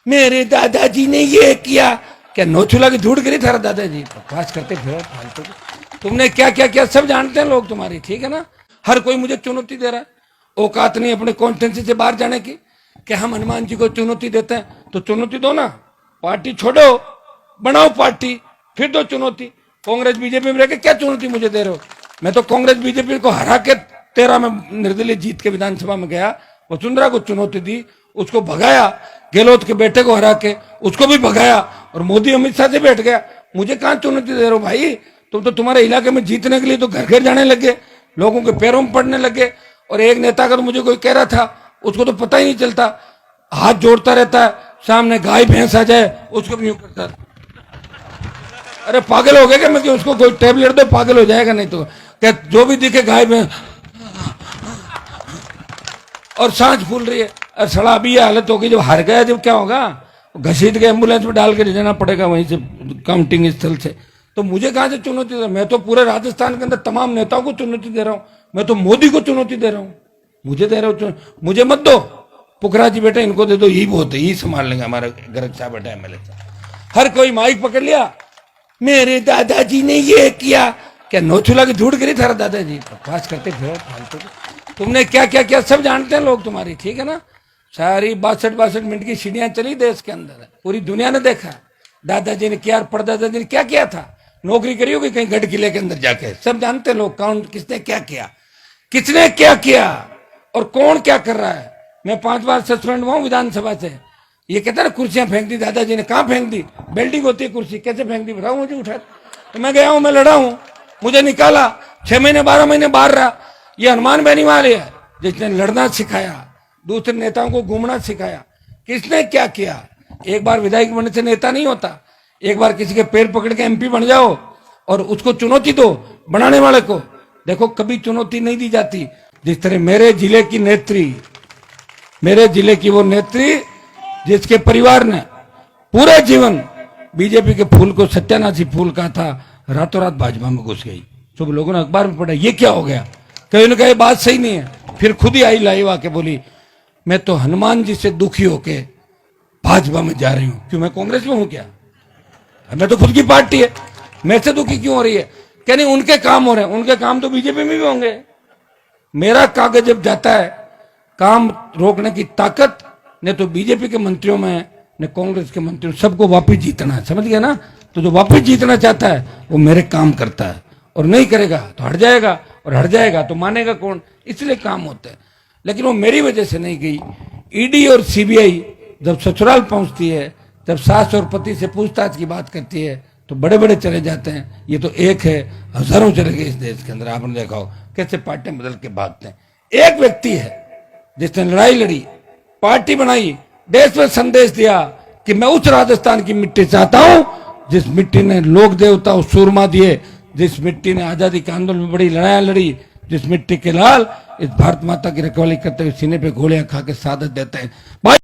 मेरे दादाजी ने ये किया। क्या नोचुला की धूड़ गिरी थारा दादाजी? बकवास करते फिर फालतू। तुमने क्या क्या किया सब जानते हैं लोग तुम्हारी, ठीक है ना। हर कोई मुझे चुनौती दे रहा है, औकात नहीं अपने कॉन्स्टिट्यूंसी से बाहर जाने की। कि हम हनुमान जी को चुनौती देते हैं तो चुनौती दो ना, पार्टी छोड़ो, बनाओ पार्टी, फिर दो चुनौती। कांग्रेस बीजेपी में रहकर क्या चुनौती मुझे दे रहे हो? मैं तो कांग्रेस बीजेपी को हरा के 13 में निर्दलीय जीत के विधानसभा में गया, वसुंधरा को चुनौती दी, उसको भगाया, गहलोत के बेटे को हरा के उसको भी भगाया, और मोदी अमित शाह से बैठ गया। मुझे कहां चुनौती दे रहे हो भाई? तुम तो तुम्हारे इलाके में जीतने के लिए तो घर घर जाने लगे, लोगों के पैरों में पड़ने लगे। और एक नेता का तो मुझे कोई कह रहा था, उसको तो पता ही नहीं चलता, हाथ जोड़ता रहता है, सामने गाय भैंस आ जाए उसको भी यूं करता है। अरे पागल हो गया क्या? मैं कि उसको कोई टेबलेट दो, पागल हो जाएगा। नहीं तो क्या जो भी दिखे गाय भैंस और सांस फूल रही है। और सड़ा अभी ये हालत होगी, जब हार गया जब क्या होगा? घसीट के एम्बुलेंस में डाल के ले जाना पड़ेगा वहीं से काउंटिंग स्थल से। तो मुझे कहां से चुनौती दे रहा हूं? मैं तो पूरे राजस्थान के अंदर तमाम नेताओं को चुनौती दे रहा हूं। मैं तो मोदी को चुनौती दे रहा हूं। मुझे दे रहे हो, मुझे मत दो। पुखरा जी बेटा इनको दे दो, यही बहुत है, यही संभाल लेंगे हमारे गर्ग साहब बेटा एमएलए साहब। हर कोई माइक पकड़ लिया, मेरे दादाजी ने ये किया। क्या नोचुला की धूड़ गिरी थारा दादाजी? बकवास करते फिर फालतू। तुमने क्या क्या किया सब जानते हैं लोग तुम्हारी, ठीक है ना। सारी 62 मिनट की सीढ़ियां चली देश के अंदर, पूरी दुनिया ने देखा दादाजी ने क्या, परदादाजी ने क्या किया था। नौकरी करी होगी कहीं गढ़ किले के अंदर जाके, सब जानते हैं लोग कौन किसने क्या किया, किसने क्या किया और कौन क्या कर रहा है। मैं 5 बार सस्पेंड हुआ हूं विधानसभा से। ये कहता ना कुर्सियां फेंक दी दादाजी ने, कहां फेंक दी? बिल्डिंग होती है कुर्सी, कैसे फेंक दी बताओ मुझे? उठा तो मैं गया हूं, मैं लड़ा हूं, मुझे निकाला, 6 महीने 12 महीने बाहर रहा। ये हनुमान बेनीवाल है जिसने लड़ना सिखाया, दूसरे नेताओं को घूमना सिखाया। किसने क्या किया? एक बार विधायक बनने से नेता नहीं होता। एक बार किसी के पैर पकड़ के एमपी बन जाओ और उसको चुनौती दो, बनाने वाले को। देखो कभी चुनौती नहीं दी जाती। जिस तरह मेरे जिले की नेत्री, मेरे जिले की वो नेत्री जिसके परिवार ने पूरे जीवन बीजेपी के फूल को सत्यानाशी फूल कहा था, रातों रात भाजपा में घुस गई। सब लोगों ने अखबार में पढ़ा, ये क्या हो गया? कहीं ने कहा ये बात सही नहीं है। फिर खुद ही आई लाइव आके बोली, मैं तो हनुमान जी से दुखी होके भाजपा में जा रही हूं। क्यों, मैं कांग्रेस में हूं क्या? मैं तो खुद की पार्टी है, मैं से दुखी क्यों हो रही है? क्या नहीं उनके काम हो रहे हैं, उनके काम तो बीजेपी में भी होंगे। मेरा कागज जब जाता है, काम रोकने की ताकत ने तो बीजेपी के मंत्रियों में ने कांग्रेस के मंत्रियों, सबको वापस जीतना है, समझ गया ना। तो जो वापस जीतना चाहता है वो मेरे काम करता है, और नहीं करेगा तो हट जाएगा, और हट जाएगा तो मानेगा कौन? इसलिए काम होता है। लेकिन वो मेरी वजह से नहीं गई। ईडी और सीबीआई जब ससुराल पहुंचती है, जब सास और पति से पूछताछ की बात करती है तो बड़े बड़े चले जाते हैं। ये तो एक है, हजारों चले गए इस देश के अंदर। आपने देखा हो कैसे पार्टियां बदल के भागते हैं। एक व्यक्ति है जिसने लड़ाई लड़ी, पार्टी बनाई, देश में संदेश दिया कि मैं उस राजस्थान की मिट्टी चाहता हूं जिस मिट्टी ने लोक देवता और सूरमा दिए, जिस मिट्टी ने आजादी के आंदोलन में बड़ी लड़ाइयां लड़ी, जिस मिट्टी के लाल इस भारत माता की रखवाली करते हुए सीने पे गोलियां खा के शहादत देते हैं।